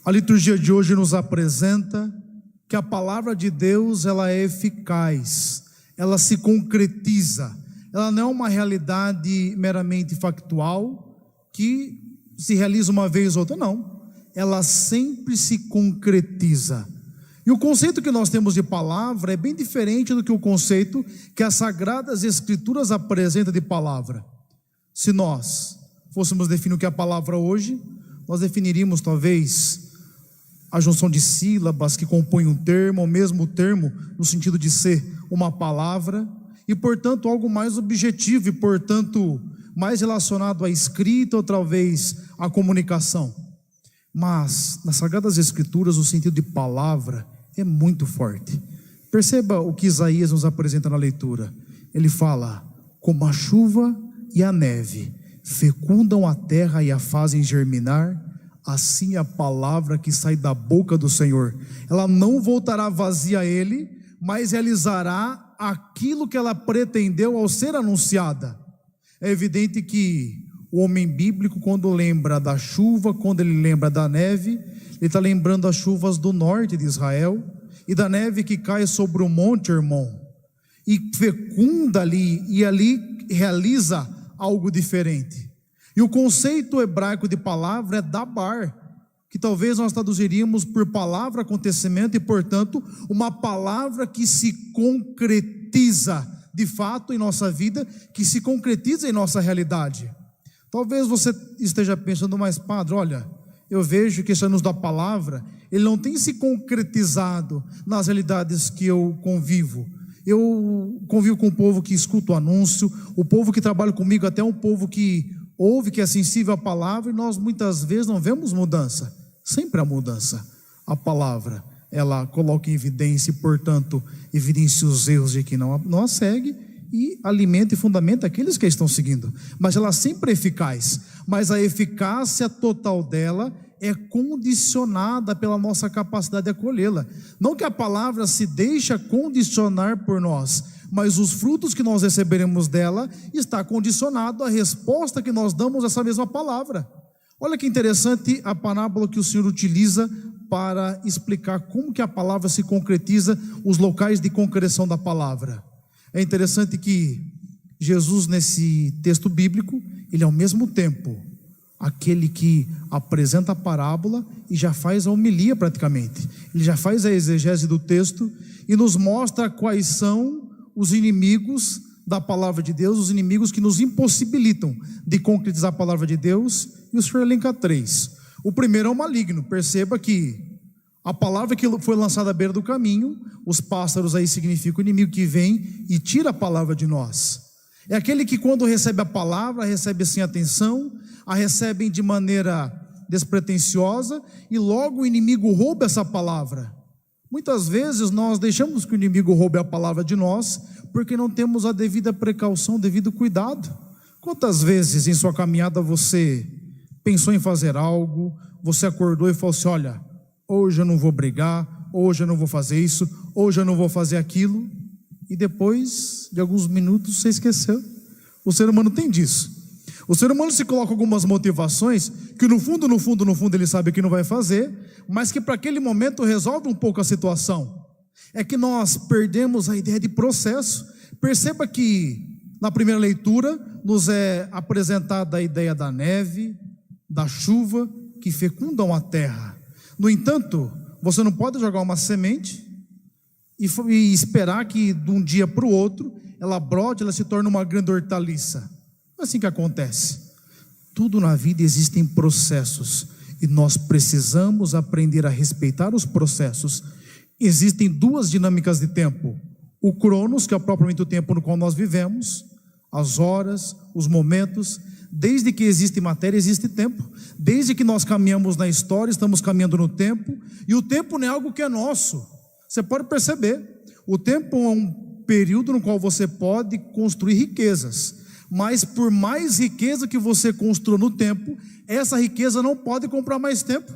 A liturgia de hoje nos apresenta que a palavra de Deus, ela é eficaz, ela se concretiza, ela não é uma realidade meramente factual, que se realiza uma vez ou outra, não, ela sempre se concretiza. E o conceito que nós temos de palavra é bem diferente do que o conceito que as Sagradas Escrituras apresentam de palavra. Se nós fôssemos definir o que é a palavra hoje, nós definiríamos talvez a junção de sílabas que compõem um termo, ou mesmo o termo no sentido de ser uma palavra, e portanto algo mais objetivo e portanto mais relacionado à escrita ou talvez à comunicação. Mas nas Sagradas Escrituras o sentido de palavra é muito forte. Perceba o que Isaías nos apresenta na leitura. Ele fala: como a chuva e a neve fecundam a terra e a fazem germinar, assim a palavra que sai da boca do Senhor, ela não voltará vazia a ele, mas realizará aquilo que ela pretendeu ao ser anunciada. É evidente que o homem bíblico, quando lembra da chuva, quando ele lembra da neve, ele está lembrando as chuvas do norte de Israel e da neve que cai sobre o Monte Hermon e fecunda ali, e ali realiza algo diferente. E o conceito hebraico de palavra é dabar, que talvez nós traduziríamos por palavra, acontecimento, e portanto uma palavra que se concretiza de fato em nossa vida, que se concretiza em nossa realidade. Talvez você esteja pensando: mas padre, olha, eu vejo que esse anúncio da palavra, ele não tem se concretizado nas realidades que eu convivo. Eu convivo com o povo que escuta o anúncio, o povo que trabalha comigo, até um povo que ouve, que é sensível à palavra, e nós muitas vezes não vemos mudança. Sempre há mudança. A palavra, ela coloca em evidência e portanto evidencia os erros de quem não a segue e alimenta e fundamenta aqueles que a estão seguindo. Mas ela sempre é eficaz, mas a eficácia total dela é condicionada pela nossa capacidade de acolhê-la. Não que a palavra se deixa condicionar por nós, mas os frutos que nós receberemos dela está condicionado à resposta que nós damos a essa mesma palavra. Olha que interessante a parábola que o Senhor utiliza para explicar como que a palavra se concretiza, os locais de concreção da palavra. É interessante que Jesus, nesse texto bíblico, ele é ao mesmo tempo aquele que apresenta a parábola e já faz a homilia praticamente. Ele já faz a exegese do texto e nos mostra quais são os inimigos da palavra de Deus, os inimigos que nos impossibilitam de concretizar a palavra de Deus, e o Senhor elenca 3. O primeiro é o maligno. Perceba que a palavra que foi lançada à beira do caminho, os pássaros aí significam o inimigo que vem e tira a palavra de nós. É aquele que quando recebe a palavra, recebe sem atenção, a recebem de maneira despretensiosa e logo o inimigo rouba essa palavra. Muitas vezes nós deixamos que o inimigo roube a palavra de nós porque não temos a devida precaução, o devido cuidado. Quantas vezes em sua caminhada você pensou em fazer algo, você acordou e falou assim: olha, hoje eu não vou brigar, hoje eu não vou fazer isso, hoje eu não vou fazer aquilo, e depois de alguns minutos você esqueceu. O ser humano tem disso. O ser humano se coloca algumas motivações que no fundo ele sabe que não vai fazer, mas que para aquele momento resolve um pouco a situação. É que nós perdemos a ideia de processo. Perceba que na primeira leitura nos é apresentada a ideia da neve, da chuva que fecundam a terra. No entanto, você não pode jogar uma semente e esperar que de um dia para o outro ela brote, ela se torne uma grande hortaliça. Não é assim que acontece. Tudo na vida existem processos e nós precisamos aprender a respeitar os processos. Existem 2 dinâmicas de tempo: o cronos, que é propriamente o tempo no qual nós vivemos, as horas, os momentos. Desde que existe matéria, existe tempo. Desde que nós caminhamos na história, estamos caminhando no tempo, e o tempo não é algo que é nosso. Você pode perceber, o tempo é um período no qual você pode construir riquezas, mas por mais riqueza que você construa no tempo, essa riqueza não pode comprar mais tempo.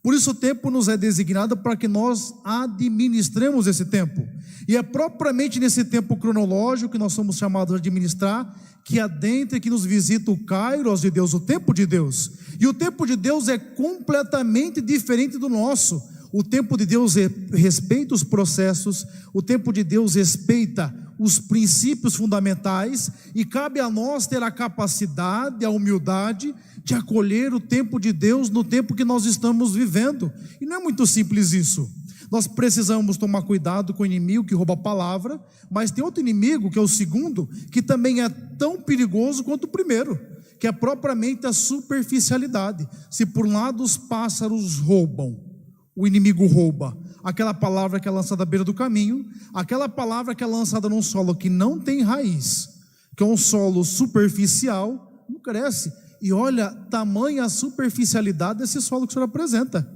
Por isso o tempo nos é designado para que nós administremos esse tempo. E é propriamente nesse tempo cronológico que nós somos chamados a administrar, que adentra e que nos visita o Kairos de Deus, o tempo de Deus. E o tempo de Deus é completamente diferente do nosso. O tempo de Deus respeita os processos, o tempo de Deus respeita os princípios fundamentais, e cabe a nós ter a capacidade, a humildade de acolher o tempo de Deus no tempo que nós estamos vivendo. E não é muito simples isso. Nós precisamos tomar cuidado com o inimigo que rouba a palavra, mas tem outro inimigo, que é o segundo, que também é tão perigoso quanto o primeiro, que é propriamente a superficialidade. Se por um lado os pássaros roubam, o inimigo rouba aquela palavra que é lançada à beira do caminho, aquela palavra que é lançada num solo que não tem raiz, que é um solo superficial, não cresce. E olha, tamanha a superficialidade desse solo que o Senhor apresenta.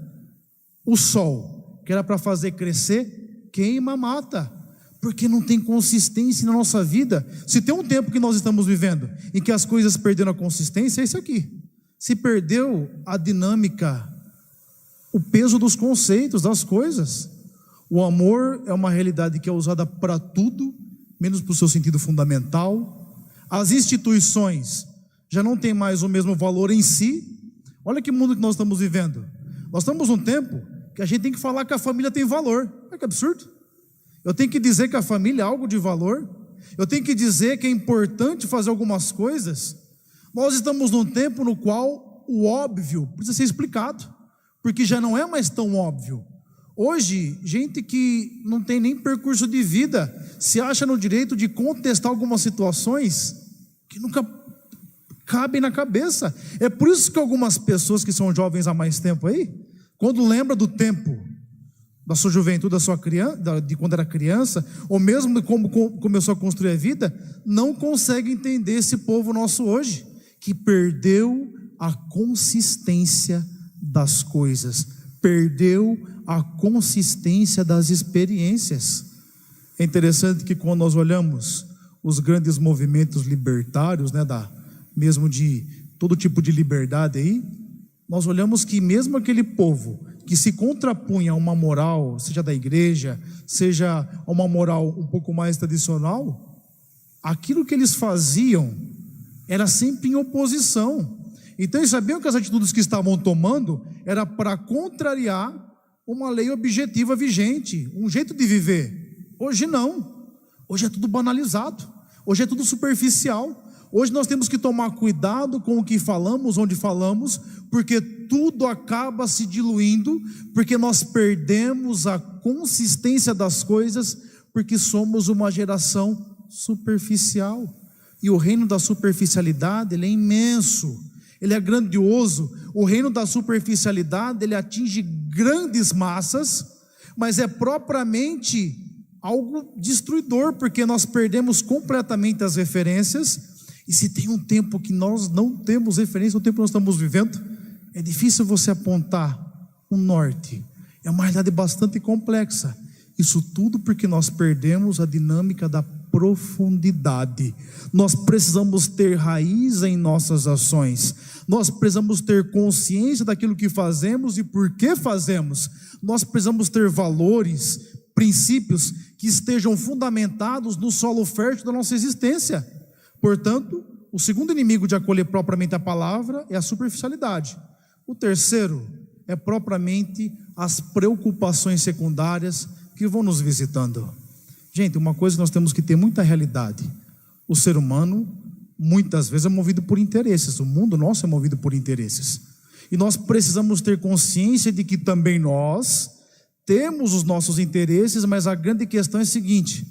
O sol, que era para fazer crescer, queima, mata, porque não tem consistência na nossa vida. Se tem um tempo que nós estamos vivendo em que as coisas perderam a consistência, é isso aqui. Se perdeu a dinâmica, o peso dos conceitos, das coisas. O amor é uma realidade que é usada para tudo, menos para o seu sentido fundamental. As instituições já não têm mais o mesmo valor em si. Olha que mundo que nós estamos vivendo. Nós estamos num tempo que a gente tem que falar que a família tem valor. Olha que absurdo. Eu tenho que dizer que a família é algo de valor. Eu tenho que dizer que é importante fazer algumas coisas. Nós estamos num tempo no qual o óbvio precisa ser explicado, porque já não é mais tão óbvio. Hoje, gente que não tem nem percurso de vida se acha no direito de contestar algumas situações que nunca cabem na cabeça. É por isso que algumas pessoas que são jovens há mais tempo aí, quando lembra do tempo da sua juventude, da sua criança, de quando era criança, ou mesmo de como começou a construir a vida, não consegue entender esse povo nosso hoje, que perdeu a consistência das coisas, perdeu a consistência das experiências. É interessante que quando nós olhamos os grandes movimentos libertários, mesmo de todo tipo de liberdade aí, nós olhamos que mesmo aquele povo que se contrapunha a uma moral, seja da igreja, seja a uma moral um pouco mais tradicional, aquilo que eles faziam era sempre em oposição. Então eles sabiam que as atitudes que estavam tomando era para contrariar uma lei objetiva vigente, um jeito de viver. Hoje não, hoje é tudo banalizado, hoje é tudo superficial. Hoje nós temos que tomar cuidado com o que falamos, onde falamos, porque tudo acaba se diluindo, porque nós perdemos a consistência das coisas, porque somos uma geração superficial. E o reino da superficialidade, ele é imenso, ele é grandioso. O reino da superficialidade, ele atinge grandes massas, mas é propriamente algo destruidor, porque nós perdemos completamente as referências. E se tem um tempo que nós não temos referência, o tempo que nós estamos vivendo, é difícil você apontar um norte. É uma realidade bastante complexa. Isso tudo porque nós perdemos a dinâmica da profundidade. Nós precisamos ter raiz em nossas ações. Nós precisamos ter consciência daquilo que fazemos e por que fazemos. Nós precisamos ter valores, princípios que estejam fundamentados no solo fértil da nossa existência. Portanto, o segundo inimigo de acolher propriamente a palavra é a superficialidade. O terceiro é propriamente as preocupações secundárias que vão nos visitando. Gente, uma coisa que nós temos que ter muita realidade: o ser humano muitas vezes é movido por interesses, o mundo nosso é movido por interesses, e nós precisamos ter consciência de que também nós temos os nossos interesses, mas a grande questão é a seguinte: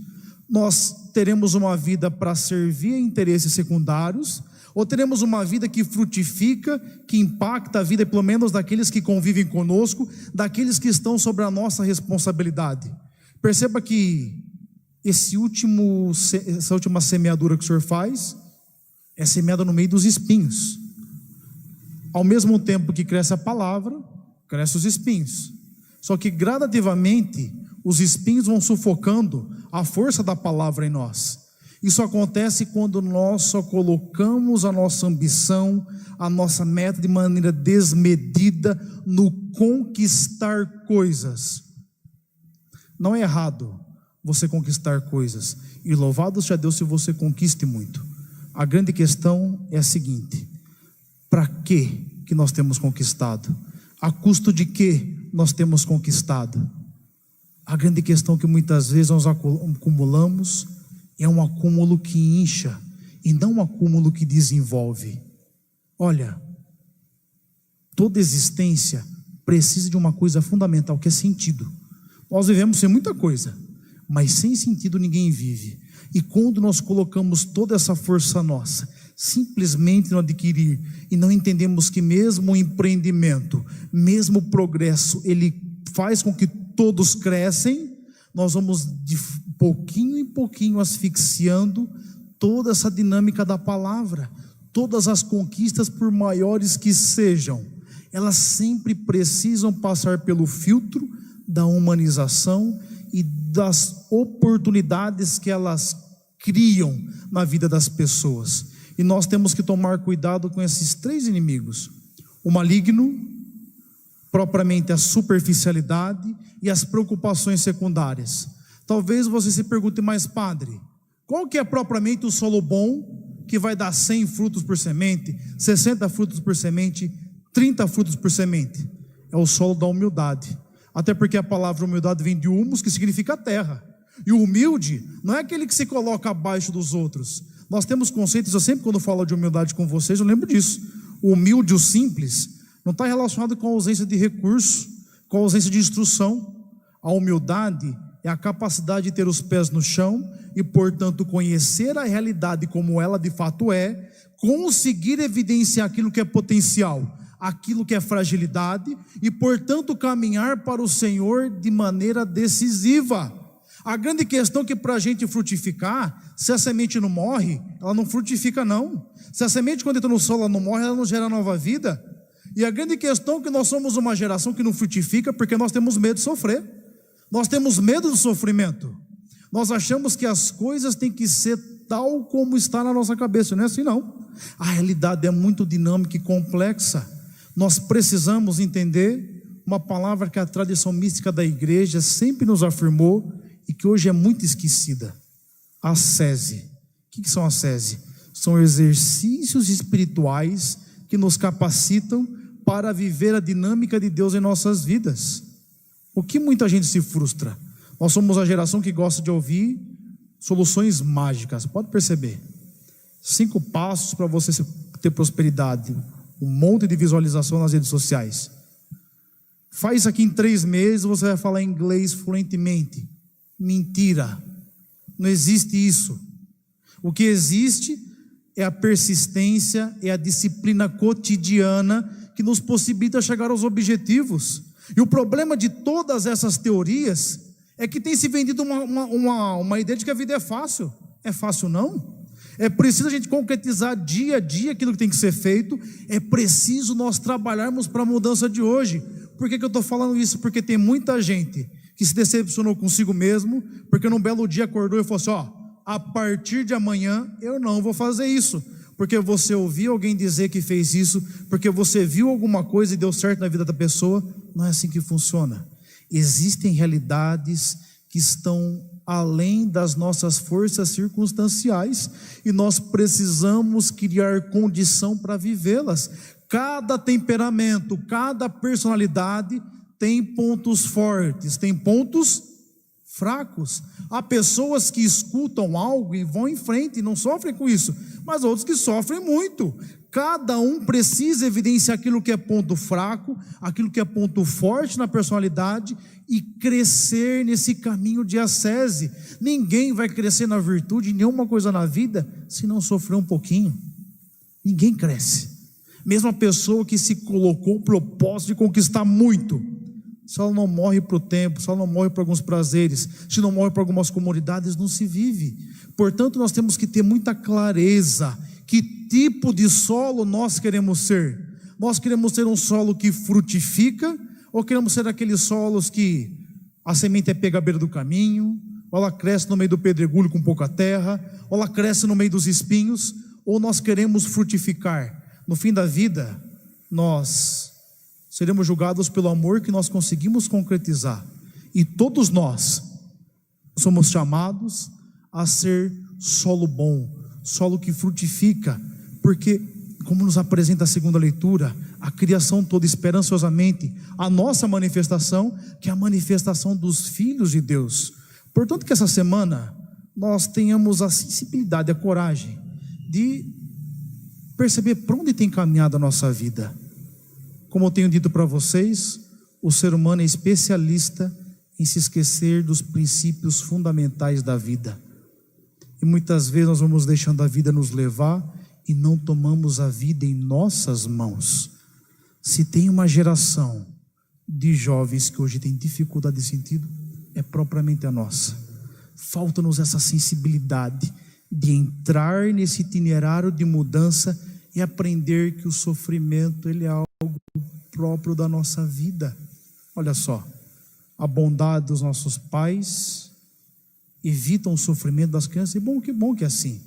nós teremos uma vida para servir a interesses secundários, ou teremos uma vida que frutifica, que impacta a vida, pelo menos daqueles que convivem conosco, daqueles que estão sobre a nossa responsabilidade. Perceba que essa última semeadura que o Senhor faz é semeada no meio dos espinhos. Ao mesmo tempo que cresce a palavra, crescem os espinhos. Só que gradativamente os espinhos vão sufocando a força da palavra em nós. Isso acontece quando nós só colocamos a nossa ambição, a nossa meta de maneira desmedida no conquistar coisas. Não é errado você conquistar coisas, e louvado seja Deus se você conquiste muito. A grande questão é a seguinte: para que nós temos conquistado? A custo de que nós temos conquistado? A grande questão que muitas vezes nós acumulamos é um acúmulo que incha e não um acúmulo que desenvolve. Olha, toda existência precisa de uma coisa fundamental, que é sentido. Nós vivemos sem muita coisa, mas sem sentido ninguém vive. E quando nós colocamos toda essa força nossa simplesmente no adquirir, e não entendemos que mesmo o empreendimento, mesmo o progresso, ele faz com que todos crescem, nós vamos de pouquinho em pouquinho asfixiando toda essa dinâmica da palavra. Todas as conquistas, por maiores que sejam, elas sempre precisam passar pelo filtro da humanização e das oportunidades que elas criam na vida das pessoas. E nós temos que tomar cuidado com esses três inimigos: o maligno, propriamente a superficialidade, e as preocupações secundárias. Talvez você se pergunte: mas padre, qual que é propriamente o solo bom que vai dar 100 frutos por semente, 60 frutos por semente, 30 frutos por semente? É o solo da humildade. Até porque a palavra humildade vem de humus, que significa terra. E o humilde não é aquele que se coloca abaixo dos outros. Nós temos conceitos, eu sempre quando falo de humildade com vocês, eu lembro disso. O humilde, o simples, não está relacionado com a ausência de recurso, com a ausência de instrução. A humildade é a capacidade de ter os pés no chão e, portanto, conhecer a realidade como ela de fato é, conseguir evidenciar aquilo que é potencial, aquilo que é fragilidade e, portanto, caminhar para o Senhor de maneira decisiva. A grande questão é que para a gente frutificar, se a semente não morre, ela não frutifica não. Se a semente quando entra no solo ela não morre, ela não gera nova vida. E a grande questão é que nós somos uma geração que não frutifica porque nós temos medo de sofrer. Nós temos medo do sofrimento. Nós achamos que as coisas têm que ser tal como está na nossa cabeça. Não é assim não. A realidade é muito dinâmica e complexa. Nós precisamos entender uma palavra que a tradição mística da igreja sempre nos afirmou e que hoje é muito esquecida: ascese. O que são ascese? São exercícios espirituais que nos capacitam para viver a dinâmica de Deus em nossas vidas. O que muita gente se frustra? Nós somos a geração que gosta de ouvir soluções mágicas. Pode perceber: 5 passos para você ter prosperidade, um monte de visualização nas redes sociais. Faz isso aqui em 3 meses, você vai falar inglês fluentemente. Mentira, não existe isso. O que existe é a persistência, é a disciplina cotidiana que nos possibilita chegar aos objetivos. E o problema de todas essas teorias é que tem se vendido uma ideia de que a vida é fácil. É fácil não. É preciso a gente concretizar dia a dia aquilo que tem que ser feito. É preciso nós trabalharmos para a mudança de hoje. Por que eu estou falando isso? Porque tem muita gente que se decepcionou consigo mesmo, porque num belo dia acordou e falou assim: a partir de amanhã eu não vou fazer isso. Porque você ouviu alguém dizer que fez isso, porque você viu alguma coisa e deu certo na vida da pessoa. Não é assim que funciona. Existem realidades que estão além das nossas forças circunstanciais e nós precisamos criar condição para vivê-las. Cada temperamento, cada personalidade tem pontos fortes, tem pontos fracos. Há pessoas que escutam algo e vão em frente e não sofrem com isso, mas outros que sofrem muito. Cada um precisa evidenciar aquilo que é ponto fraco, aquilo que é ponto forte na personalidade e crescer nesse caminho de ascese. Ninguém vai crescer na virtude, nenhuma coisa na vida, se não sofrer um pouquinho. Ninguém cresce. Mesmo a pessoa que se colocou o propósito de conquistar muito, se ela não morre para o tempo, se ela não morre para alguns prazeres, se não morre para algumas comodidades, não se vive. Portanto, nós temos que ter muita clareza que tipo de solo nós queremos ser. Nós queremos ser um solo que frutifica, ou queremos ser aqueles solos que a semente é pega à beira do caminho, ou ela cresce no meio do pedregulho com pouca terra, ou ela cresce no meio dos espinhos, ou nós queremos frutificar. No fim da vida, nós seremos julgados pelo amor que nós conseguimos concretizar. E todos nós somos chamados a ser solo bom, solo que frutifica, porque, como nos apresenta a segunda leitura, a criação toda espera ansiosamente a nossa manifestação, que é a manifestação dos filhos de Deus. Portanto, que essa semana nós tenhamos a sensibilidade, a coragem de perceber para onde tem caminhado a nossa vida. Como eu tenho dito para vocês, o ser humano é especialista em se esquecer dos princípios fundamentais da vida. E muitas vezes nós vamos deixando a vida nos levar e não tomamos a vida em nossas mãos. Se tem uma geração de jovens que hoje tem dificuldade de sentido, é propriamente a nossa. Falta-nos essa sensibilidade de entrar nesse itinerário de mudança e aprender que o sofrimento ele é algo próprio da nossa vida. Olha só, a bondade dos nossos pais evitam o sofrimento das crianças, e bom que é assim.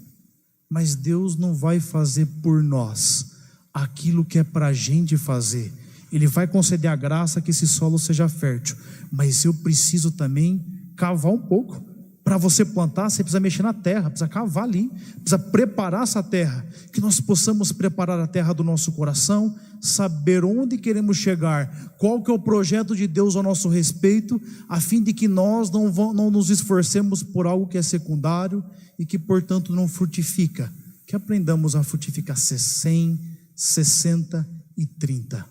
Mas Deus não vai fazer por nós aquilo que é para a gente fazer. Ele vai conceder a graça que esse solo seja fértil, mas eu preciso também cavar um pouco. Para você plantar, você precisa mexer na terra, precisa cavar ali, precisa preparar essa terra, que nós possamos preparar a terra do nosso coração, saber onde queremos chegar, qual que é o projeto de Deus ao nosso respeito, a fim de que nós não nos esforcemos por algo que é secundário e que portanto não frutifica, que aprendamos a frutificar 100, 60 e 30.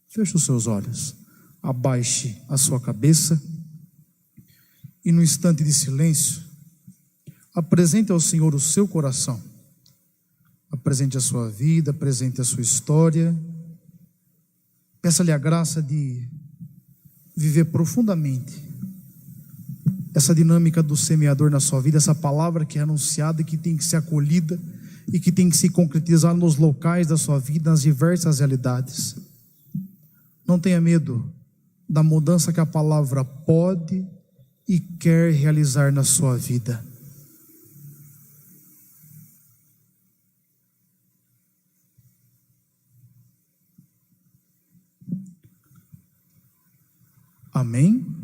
Feche os seus olhos, abaixe a sua cabeça e no instante de silêncio, apresente ao Senhor o seu coração, apresente a sua vida, apresente a sua história, peça-lhe a graça de viver profundamente essa dinâmica do semeador na sua vida, essa palavra que é anunciada e que tem que ser acolhida e que tem que se concretizar nos locais da sua vida, nas diversas realidades. Não tenha medo da mudança que a palavra pode e quer realizar na sua vida. Amém?